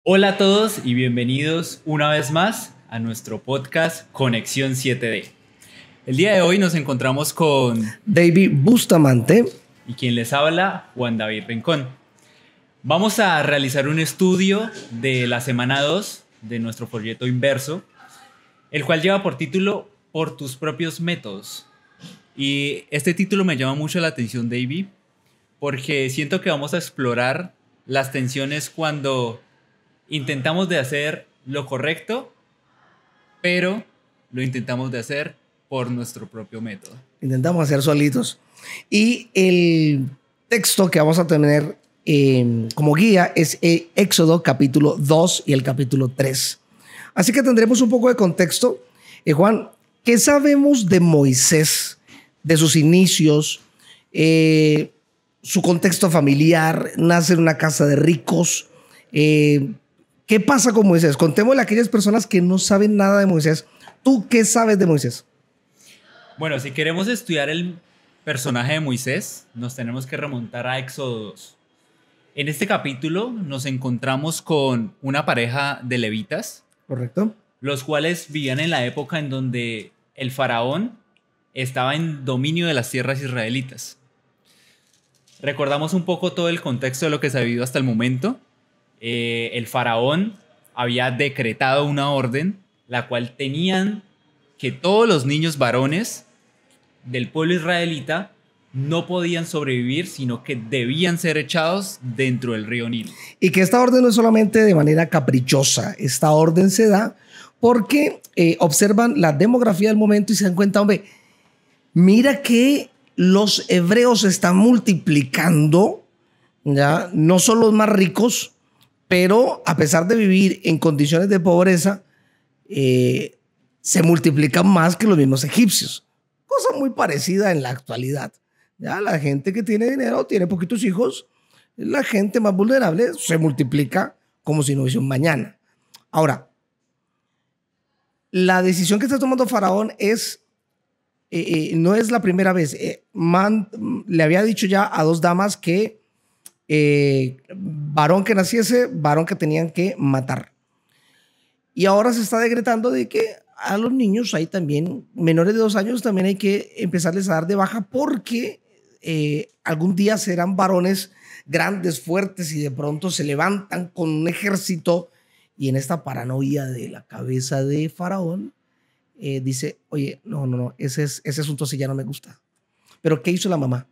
Hola a todos y bienvenidos una vez más a nuestro podcast Conexión 7D. El día de hoy nos encontramos con David Bustamante y quien les habla, Juan David Rincón. Vamos a realizar un estudio de la semana 2 de nuestro folleto inverso, el cual lleva por título Por tus propios métodos. Y este título me llama mucho la atención, David, porque siento que vamos a explorar las tensiones cuando intentamos de hacer lo correcto, pero lo intentamos de hacer por nuestro propio método. Intentamos hacer solitos. Y el texto que vamos a tener como guía es Éxodo capítulo 2 y el capítulo 3. Así que tendremos un poco de contexto. Juan, ¿qué sabemos de Moisés, de sus inicios, su contexto familiar? Nace en una casa de ricos. ¿Qué pasa con Moisés? Contémosle a aquellas personas que no saben nada de Moisés. ¿Tú qué sabes de Moisés? Bueno, si queremos estudiar el personaje de Moisés, nos tenemos que remontar a Éxodo 2. En este capítulo nos encontramos con una pareja de levitas. Correcto. Los cuales vivían en la época en donde el faraón estaba en dominio de las tierras israelitas. Recordamos un poco todo el contexto de lo que se ha vivido hasta el momento. El faraón había decretado una orden, la cual tenían que todos los niños varones del pueblo israelita no podían sobrevivir, sino que debían ser echados dentro del río Nilo. Y que esta orden no es solamente de manera caprichosa, esta orden se da porque observan la demografía del momento y se dan cuenta, hombre, mira que los hebreos se están multiplicando, ¿ya? No son los más ricos, pero a pesar de vivir en condiciones de pobreza, se multiplican más que los mismos egipcios. Cosa muy parecida en la actualidad. Ya la gente que tiene dinero, tiene poquitos hijos, la gente más vulnerable se multiplica como si no hubiese un mañana. Ahora, la decisión que está tomando Faraón no es la primera vez. Le había dicho ya a dos damas que varón que naciese, varón que tenían que matar. Y ahora se está decretando de que a los niños, hay también menores de 2 años, también hay que empezarles a dar de baja porque algún día serán varones grandes, fuertes y de pronto se levantan con un ejército y en esta paranoia de la cabeza de Faraón dice, oye, no, ese asunto sí ya no me gusta. Pero ¿qué hizo la mamá?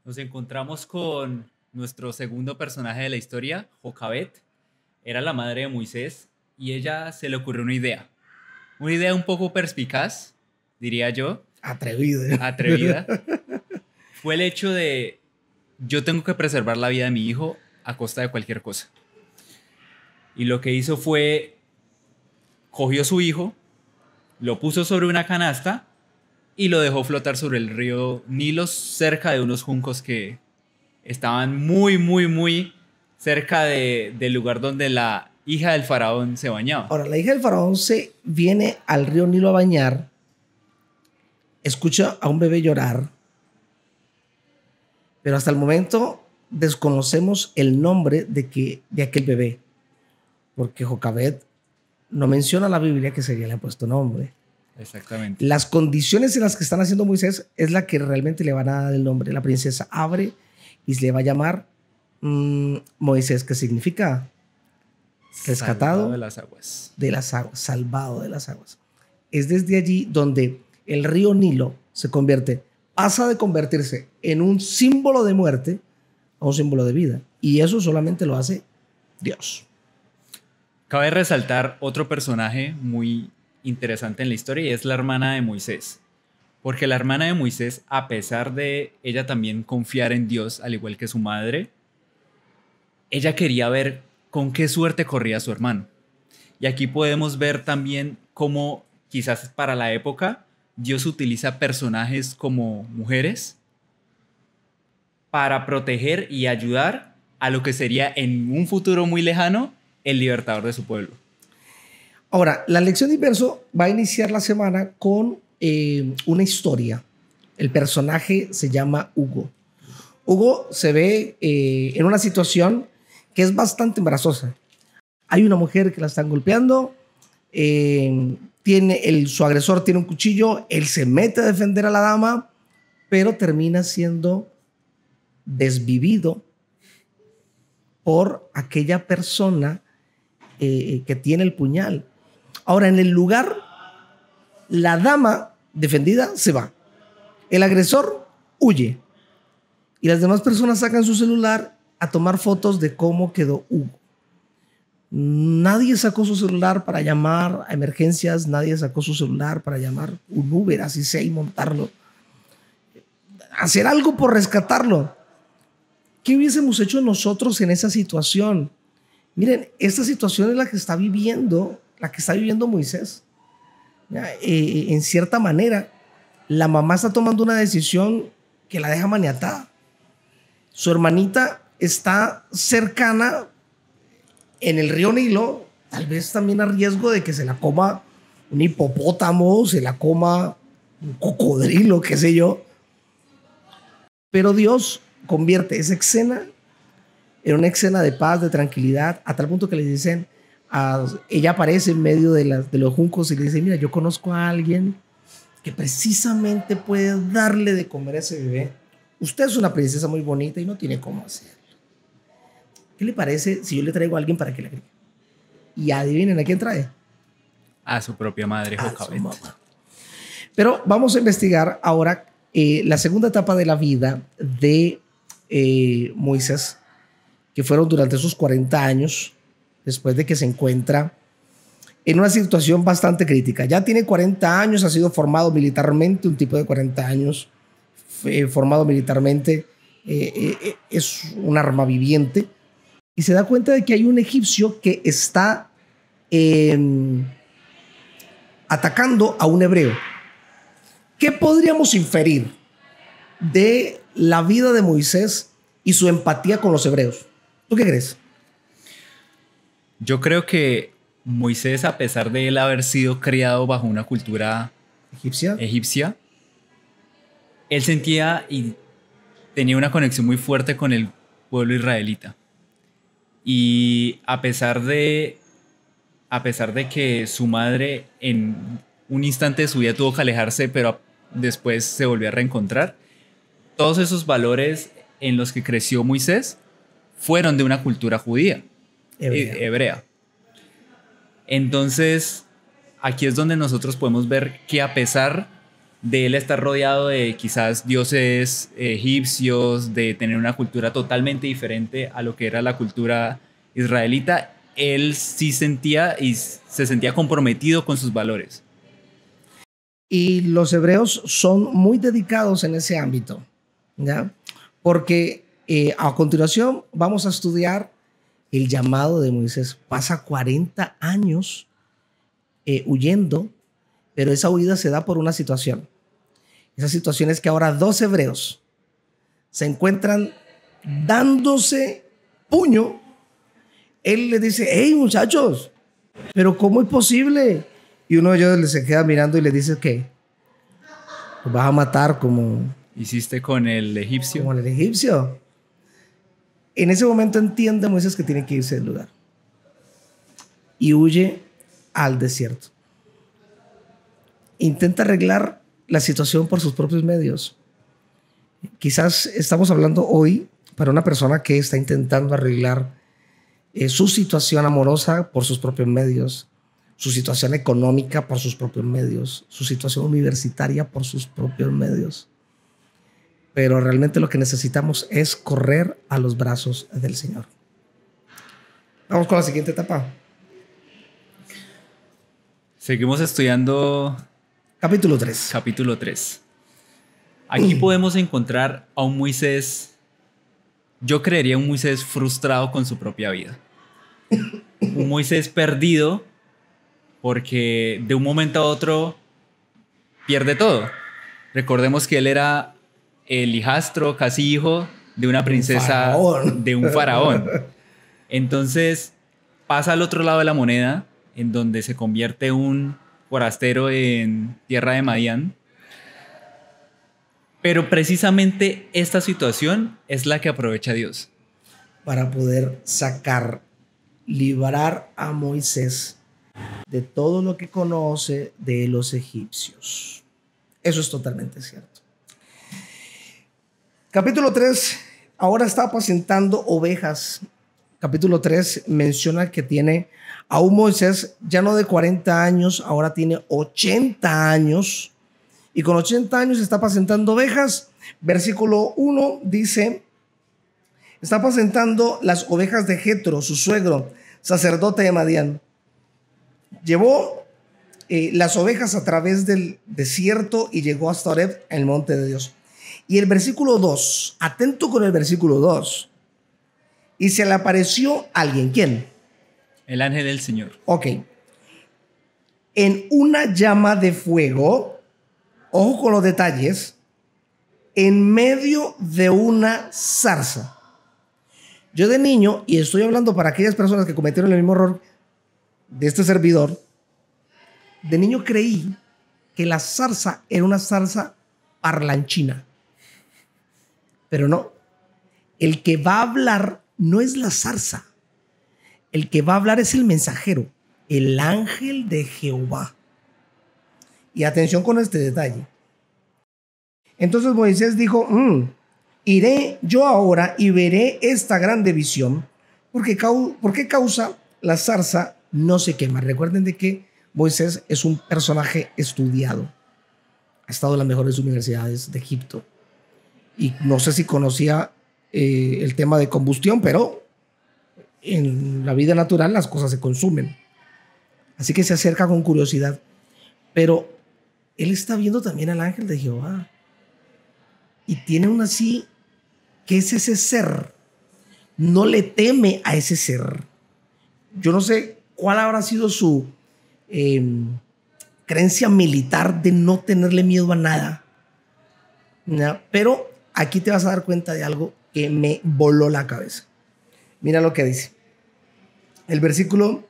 Nos encontramos con nuestro segundo personaje de la historia, Jocabet. Era la madre de Moisés y ella se le ocurrió una idea un poco perspicaz, diría yo. Atrevida. Fue el hecho de, yo tengo que preservar la vida de mi hijo a costa de cualquier cosa. Y lo que hizo fue, cogió a su hijo, lo puso sobre una canasta y lo dejó flotar sobre el río Nilo cerca de unos juncos que estaban muy cerca del lugar donde la hija del faraón se bañaba. Ahora, la hija del faraón se viene al río Nilo a bañar, escucha a un bebé llorar, pero hasta el momento desconocemos el nombre de aquel bebé, porque Jocabet no menciona la Biblia que se le ha puesto nombre. Exactamente. Las condiciones en las que están haciendo Moisés es la que realmente le van a dar el nombre. La princesa abre y se le va a llamar Moisés, que significa rescatado de las aguas. Salvado de las aguas. Es desde allí donde el río Nilo pasa de convertirse en un símbolo de muerte a un símbolo de vida. Y eso solamente lo hace Dios. Cabe resaltar otro personaje muy interesante en la historia y es la hermana de Moisés. Porque la hermana de Moisés, a pesar de ella también confiar en Dios, al igual que su madre, ella quería ver con qué suerte corría su hermano. Y aquí podemos ver también cómo quizás para la época Dios utiliza personajes como mujeres para proteger y ayudar a lo que sería en un futuro muy lejano el libertador de su pueblo. Ahora, la lección de inverso va a iniciar la semana con una historia. El personaje se llama Hugo. Hugo se ve en una situación que es bastante embarazosa. hay una mujer que la están golpeando, su agresor tiene un cuchillo, él se mete a defender a la dama, pero termina siendo desvivido por aquella persona que tiene el puñal. Ahora, en el lugar, la dama defendida se va. El agresor huye. Y las demás personas sacan su celular a tomar fotos de cómo quedó Hugo. Nadie sacó su celular para llamar a emergencias, nadie sacó su celular para llamar un Uber, así sea, y montarlo. Hacer algo por rescatarlo. ¿Qué hubiésemos hecho nosotros en esa situación? Miren, esta situación es la que está viviendo Moisés. En cierta manera, la mamá está tomando una decisión que la deja maniatada. Su hermanita está cercana en el río Nilo, tal vez también a riesgo de que se la coma un hipopótamo, se la coma un cocodrilo, qué sé yo. Pero Dios convierte esa escena en una escena de paz, de tranquilidad, a tal punto que le dicen, ella aparece en medio de los juncos y le dice, mira, yo conozco a alguien que precisamente puede darle de comer a ese bebé. Usted es una princesa muy bonita y no tiene cómo hacerlo. ¿Qué le parece si yo le traigo a alguien para que la críe? Y adivinen a quién trae. A su propia madre, Jocabet. Pero vamos a investigar ahora la segunda etapa de la vida de Moisés, que fueron durante esos 40 años, después de que se encuentra en una situación bastante crítica. Ya tiene 40 años, ha sido formado militarmente, un tipo de 40 años formado militarmente, es un arma viviente, y se da cuenta de que hay un egipcio que está atacando a un hebreo. ¿Qué podríamos inferir de la vida de Moisés y su empatía con los hebreos? ¿Tú qué crees? Yo creo que Moisés, a pesar de él haber sido criado bajo una cultura egipcia, él sentía y tenía una conexión muy fuerte con el pueblo israelita. Y a pesar de que su madre en un instante de su vida tuvo que alejarse, pero después se volvió a reencontrar, todos esos valores en los que creció Moisés fueron de una cultura judía, hebrea. Entonces, aquí es donde nosotros podemos ver que a pesar de él estar rodeado de quizás dioses egipcios, de tener una cultura totalmente diferente a lo que era la cultura israelita, él sí sentía y se sentía comprometido con sus valores. Y los hebreos son muy dedicados en ese ámbito, ¿ya? Porque a continuación vamos a estudiar el llamado de Moisés. Pasa 40 años huyendo, pero esa huida se da por una situación. Esa situación es que ahora 2 hebreos se encuentran dándose puño. Él le dice, hey muchachos, pero ¿cómo es posible? Y uno de ellos se queda mirando y le dice, ¿qué? Pues vas a matar como... ¿Hiciste con el egipcio? Como el egipcio. En ese momento entiende Moisés que tiene que irse del lugar. Y huye al desierto. Intenta arreglar la situación por sus propios medios. Quizás estamos hablando hoy para una persona que está intentando arreglar su situación amorosa por sus propios medios, su situación económica por sus propios medios, su situación universitaria por sus propios medios. Pero realmente lo que necesitamos es correr a los brazos del Señor. Vamos con la siguiente etapa. Seguimos estudiando Capítulo 3. Capítulo 3. Aquí podemos encontrar a un Moisés, yo creería un Moisés frustrado con su propia vida. Un Moisés perdido porque de un momento a otro pierde todo. Recordemos que él era el hijastro, casi hijo de una princesa, de un faraón. Entonces pasa al otro lado de la moneda, en donde se convierte un forastero en tierra de Madián. Pero precisamente esta situación es la que aprovecha Dios para poder sacar librar a Moisés de todo lo que conoce de los egipcios. Eso es totalmente cierto. Capítulo 3, ahora está apacentando ovejas. Capítulo 3 menciona que tiene a un Moisés ya no de 40 años, ahora tiene 80 años. Y con 80 años está apacentando ovejas. Versículo 1 dice: está apacentando las ovejas de Jetro, su suegro, sacerdote de Madián. Llevó las ovejas a través del desierto y llegó hasta Horeb, el monte de Dios. Y el versículo 2, atento con el versículo 2. Y se le apareció alguien. ¿Quién? El ángel del Señor. Ok. En una llama de fuego, ojo con los detalles, en medio de una zarza. Yo de niño, y estoy hablando para aquellas personas que cometieron el mismo error de este servidor, de niño creí que la zarza era una zarza parlanchina. Pero no. El que va a hablar no es la zarza. El que va a hablar es el mensajero, el ángel de Jehová. Y atención con este detalle. Entonces Moisés dijo: iré yo ahora y veré esta grande visión, porque causa la zarza no se quema. Recuerden de que Moisés es un personaje estudiado. Ha estado en las mejores universidades de Egipto. Y no sé si conocía el tema de combustión, pero en la vida natural las cosas se consumen. Así que se acerca con curiosidad. Pero él está viendo también al ángel de Jehová. Y tiene un así, que es ese ser. No le teme a ese ser. Yo no sé cuál habrá sido su creencia militar de no tenerle miedo a nada. ¿No? Pero aquí te vas a dar cuenta de algo que me voló la cabeza. Mira lo que dice. El versículo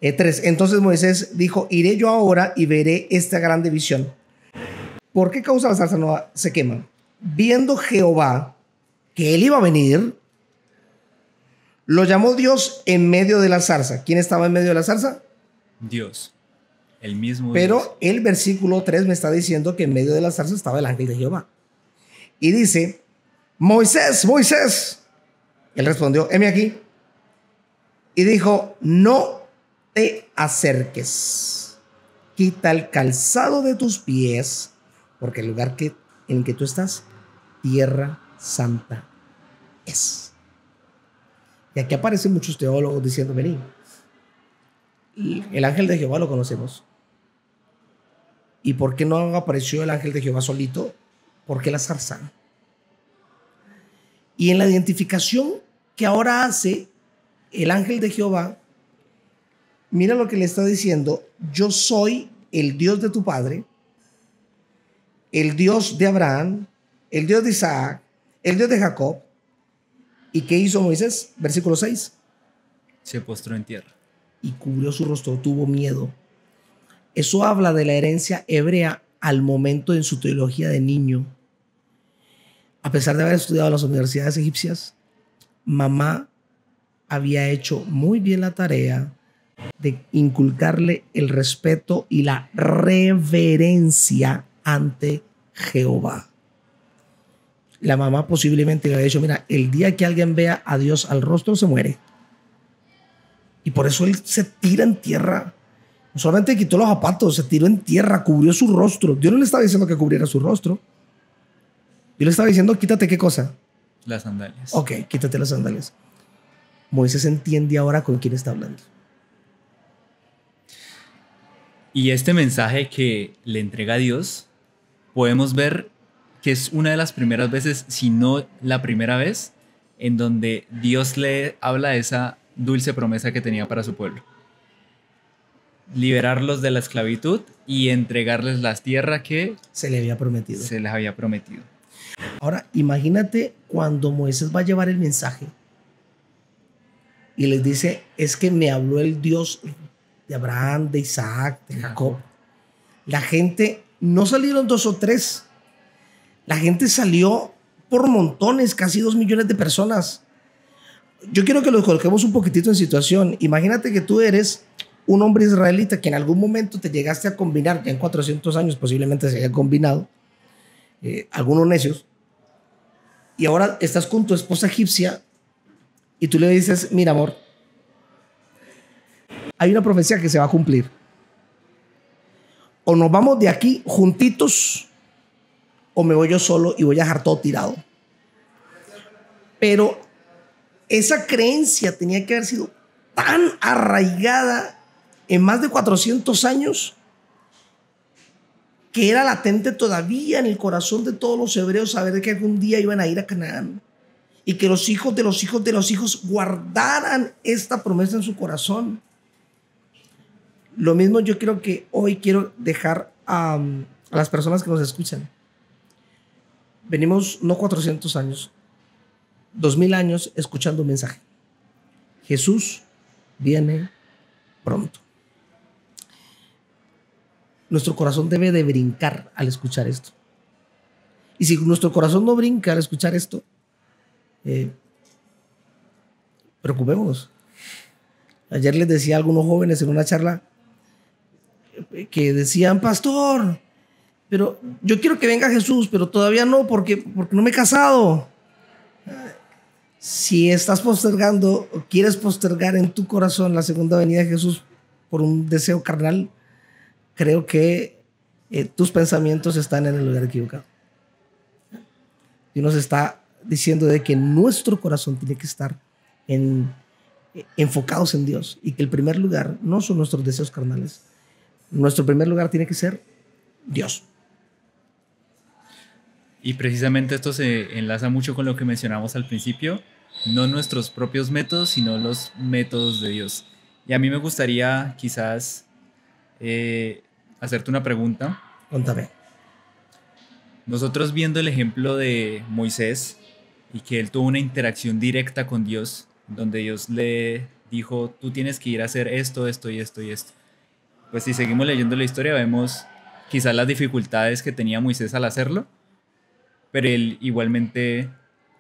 3. Entonces Moisés dijo: iré yo ahora y veré esta grande visión. ¿Por qué causa la zarza no se quema? Viendo Jehová que él iba a venir, lo llamó Dios en medio de la zarza. ¿Quién estaba en medio de la zarza? Dios. El mismo Pero Dios. el versículo 3 me está diciendo que en medio de la zarza estaba el ángel de Jehová. Y dice: Moisés, Moisés. Él respondió: heme aquí. Y dijo: no te acerques. Quita el calzado de tus pies, porque el lugar en el que tú estás, tierra santa es. Y aquí aparecen muchos teólogos diciendo: vení, el ángel de Jehová lo conocemos. ¿Y por qué no apareció el ángel de Jehová solito? ¿Por qué la zarza? Y en la identificación que ahora hace el ángel de Jehová, mira lo que le está diciendo: yo soy el Dios de tu padre, el Dios de Abraham, el Dios de Isaac, el Dios de Jacob. ¿Y qué hizo Moisés? Versículo 6. Se postró en tierra. Y cubrió su rostro, tuvo miedo. Eso habla de la herencia hebrea al momento en su teología de niño. A pesar de haber estudiado en las universidades egipcias, mamá había hecho muy bien la tarea de inculcarle el respeto y la reverencia ante Jehová. La mamá posiblemente le había dicho: mira, el día que alguien vea a Dios al rostro se muere. Y por eso él se tira en tierra. No solamente quitó los zapatos, se tiró en tierra, cubrió su rostro. Dios no le estaba diciendo que cubriera su rostro. Dios le estaba diciendo: quítate ¿qué cosa? Las sandalias. Ok, quítate las sandalias. Moisés entiende ahora con quién está hablando. Y este mensaje que le entrega Dios, podemos ver que es una de las primeras veces, si no la primera vez, en donde Dios le habla de esa dulce promesa que tenía para su pueblo. Liberarlos de la esclavitud y entregarles la tierra que Se le había prometido. se les había prometido. Ahora, imagínate cuando Moisés va a llevar el mensaje y les dice: es que me habló el Dios de Abraham, de Isaac, de Jacob. La gente, no salieron 2 o 3. La gente salió por montones, casi 2 millones de personas. Yo quiero que los coloquemos un poquitito en situación. Imagínate que tú eres un hombre israelita que en algún momento te llegaste a combinar, ya en 400 años posiblemente se haya combinado, algunos necios, y ahora estás con tu esposa egipcia y tú le dices, mira amor, hay una profecía que se va a cumplir. O nos vamos de aquí juntitos o me voy yo solo y voy a dejar todo tirado. Pero esa creencia tenía que haber sido tan arraigada en más de 400 años que era latente todavía en el corazón de todos los hebreos saber que algún día iban a ir a Canaán y que los hijos de los hijos de los hijos guardaran esta promesa en su corazón. Lo mismo yo creo que hoy quiero dejar a las personas que nos escuchan. Venimos no 400 años, 2000 años escuchando un mensaje. Jesús viene pronto. Nuestro corazón debe de brincar al escuchar esto. Y si nuestro corazón no brinca al escuchar esto, preocupémonos. Ayer les decía a algunos jóvenes en una charla que decían, pastor, pero yo quiero que venga Jesús, pero todavía no, porque no me he casado. Si estás postergando o quieres postergar en tu corazón la segunda venida de Jesús por un deseo carnal, creo que tus pensamientos están en el lugar equivocado. Dios nos está diciendo de que nuestro corazón tiene que estar enfocados en Dios y que el primer lugar no son nuestros deseos carnales. Nuestro primer lugar tiene que ser Dios. Y precisamente esto se enlaza mucho con lo que mencionamos al principio, no nuestros propios métodos, sino los métodos de Dios. Y a mí me gustaría quizás hacerte una pregunta. Cuéntame. Nosotros viendo el ejemplo de Moisés y que él tuvo una interacción directa con Dios, donde Dios le dijo, tú tienes que ir a hacer esto, esto y esto y esto. Pues si seguimos leyendo la historia vemos quizás las dificultades que tenía Moisés al hacerlo, pero él igualmente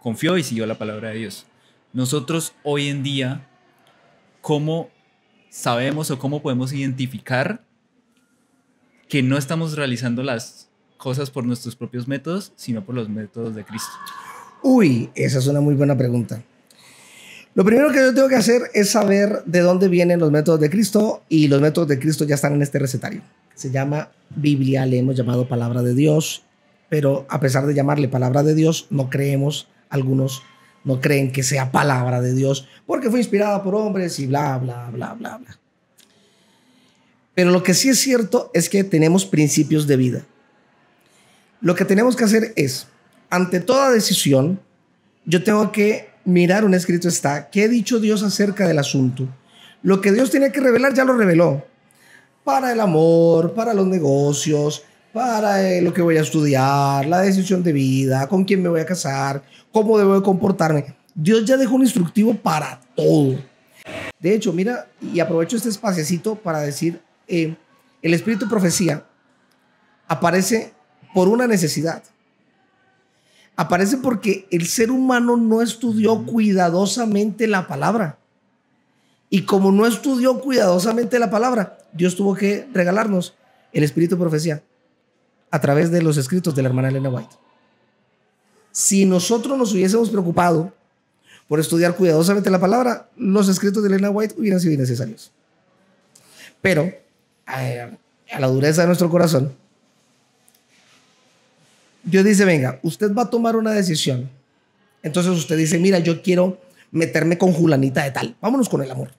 confió y siguió la palabra de Dios. Nosotros hoy en día, ¿cómo sabemos o cómo podemos identificar que no estamos realizando las cosas por nuestros propios métodos, sino por los métodos de Cristo? Uy, esa es una muy buena pregunta. Lo primero que yo tengo que hacer es saber de dónde vienen los métodos de Cristo, y los métodos de Cristo ya están en este recetario. Se llama Biblia, le hemos llamado palabra de Dios, pero a pesar de llamarle palabra de Dios, no creemos, algunos no creen que sea palabra de Dios porque fue inspirada por hombres y bla, bla, bla, bla, bla. Pero lo que sí es cierto es que tenemos principios de vida. Lo que tenemos que hacer es, ante toda decisión, yo tengo que mirar un escrito está, ¿qué ha dicho Dios acerca del asunto? Lo que Dios tiene que revelar ya lo reveló. Para el amor, para los negocios, para lo que voy a estudiar, la decisión de vida, con quién me voy a casar, cómo debo de comportarme. Dios ya dejó un instructivo para todo. De hecho, mira, y aprovecho este espaciecito para decir, el espíritu de profecía aparece por una necesidad. Aparece porque el ser humano no estudió cuidadosamente la palabra. Y como no estudió cuidadosamente la palabra, Dios tuvo que regalarnos el espíritu de profecía a través de los escritos de la hermana Elena White. Si nosotros nos hubiésemos preocupado por estudiar cuidadosamente la palabra, los escritos de Elena White hubieran sido innecesarios. Pero a la dureza de nuestro corazón, Dios dice, venga, usted va a tomar una decisión. Entonces usted dice, mira, yo quiero meterme con Julanita de tal. Vámonos con el amor.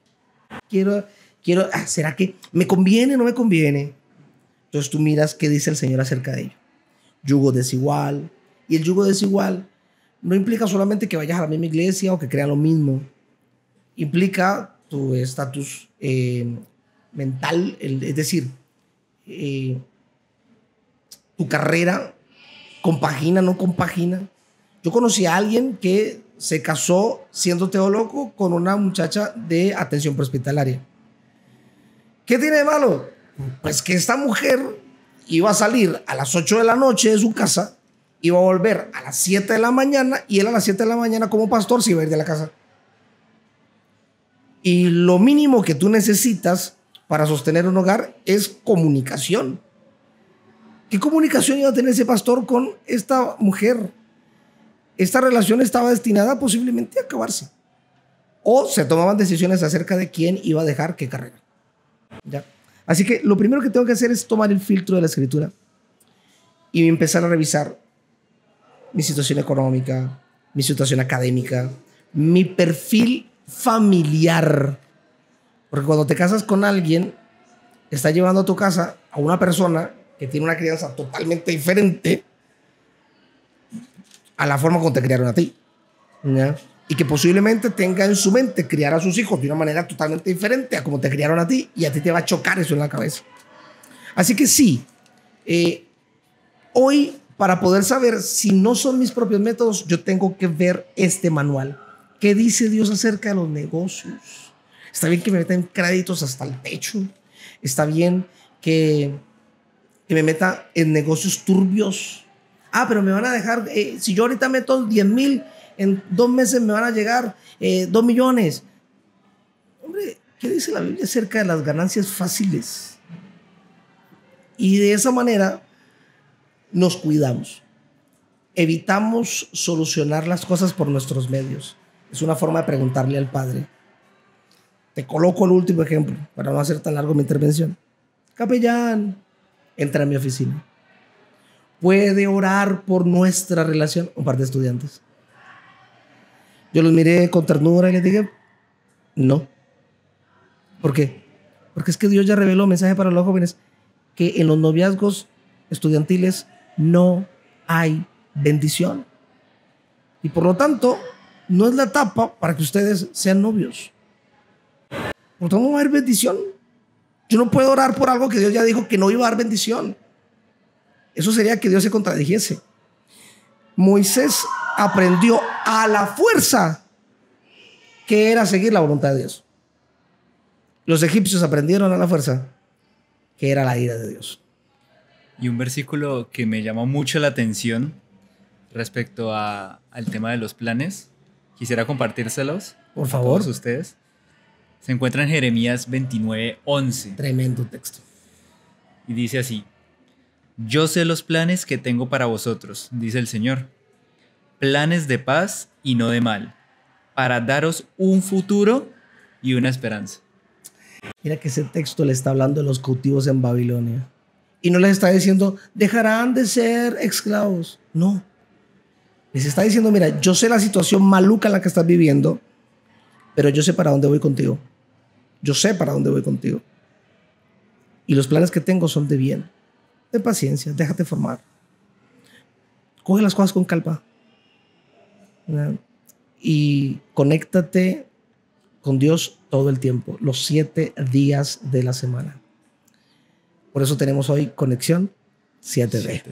¿Será que me conviene o no me conviene? Entonces tú miras qué dice el Señor acerca de ello. Yugo desigual. Y el yugo desigual no implica solamente que vayas a la misma iglesia o que crean lo mismo. Implica tu estatus mental, es decir, tu carrera compagina, no compagina. Yo conocí a alguien que se casó siendo teólogo con una muchacha de atención prehospitalaria. ¿Qué tiene de malo? Pues que esta mujer iba a salir a las 8 de la noche de su casa, iba a volver a las 7 de la mañana y él a las 7 de la mañana como pastor se iba a ir de la casa. Y lo mínimo que tú necesitas para sostener un hogar es comunicación. ¿Qué comunicación iba a tener ese pastor con esta mujer? Esta relación estaba destinada posiblemente a acabarse. O se tomaban decisiones acerca de quién iba a dejar qué carrera. ¿Ya? Así que lo primero que tengo que hacer es tomar el filtro de la escritura y empezar a revisar mi situación económica, mi situación académica, mi perfil familiar. Porque cuando te casas con alguien, estás llevando a tu casa a una persona que tiene una crianza totalmente diferente a la forma como te criaron a ti, ¿ya? Y que posiblemente tenga en su mente criar a sus hijos de una manera totalmente diferente a como te criaron a ti, y a ti te va a chocar eso en la cabeza. Así que sí, hoy, para poder saber si no son mis propios métodos, yo tengo que ver este manual. ¿Qué dice Dios acerca de los negocios? Está bien que me metan créditos hasta el techo. Está bien que me meta en negocios turbios. Pero me van a dejar, si yo ahorita meto 10,000, en 2 meses me van a llegar 2 millones. Hombre, ¿qué dice la Biblia acerca de las ganancias fáciles? Y de esa manera nos cuidamos. Evitamos solucionar las cosas por nuestros medios. Es una forma de preguntarle al Padre. Te coloco el último ejemplo para no hacer tan largo mi intervención. Capellán, entra a mi oficina. ¿Puede orar por nuestra relación? Un par de estudiantes. Yo los miré con ternura y les dije, no. ¿Por qué? Porque es que Dios ya reveló un mensaje para los jóvenes que en los noviazgos estudiantiles no hay bendición. Y por lo tanto, no es la etapa para que ustedes sean novios. Por lo tanto, no va a haber bendición. Yo no puedo orar por algo que Dios ya dijo que no iba a dar bendición. Eso sería que Dios se contradijese. Moisés aprendió a la fuerza que era seguir la voluntad de Dios. Los egipcios aprendieron a la fuerza que era la ira de Dios. Y un versículo que me llamó mucho la atención respecto al tema de los planes, quisiera compartírselos. Por favor. A todos ustedes. Se encuentra en Jeremías 29:11. Tremendo texto. Y dice así: yo sé los planes que tengo para vosotros, dice el Señor. Planes de paz y no de mal, para daros un futuro y una esperanza. Mira que ese texto le está hablando de los cautivos en Babilonia. Y no les está diciendo, dejarán de ser esclavos. No. Les está diciendo, mira, yo sé la situación maluca en la que estás viviendo, pero yo sé para dónde voy contigo. Yo sé para dónde voy contigo. Y los planes que tengo son de bien. Ten paciencia, déjate formar. Coge las cosas con calma. Y conéctate con Dios todo el tiempo, los 7 días de la semana. Por eso tenemos hoy Conexión 7D.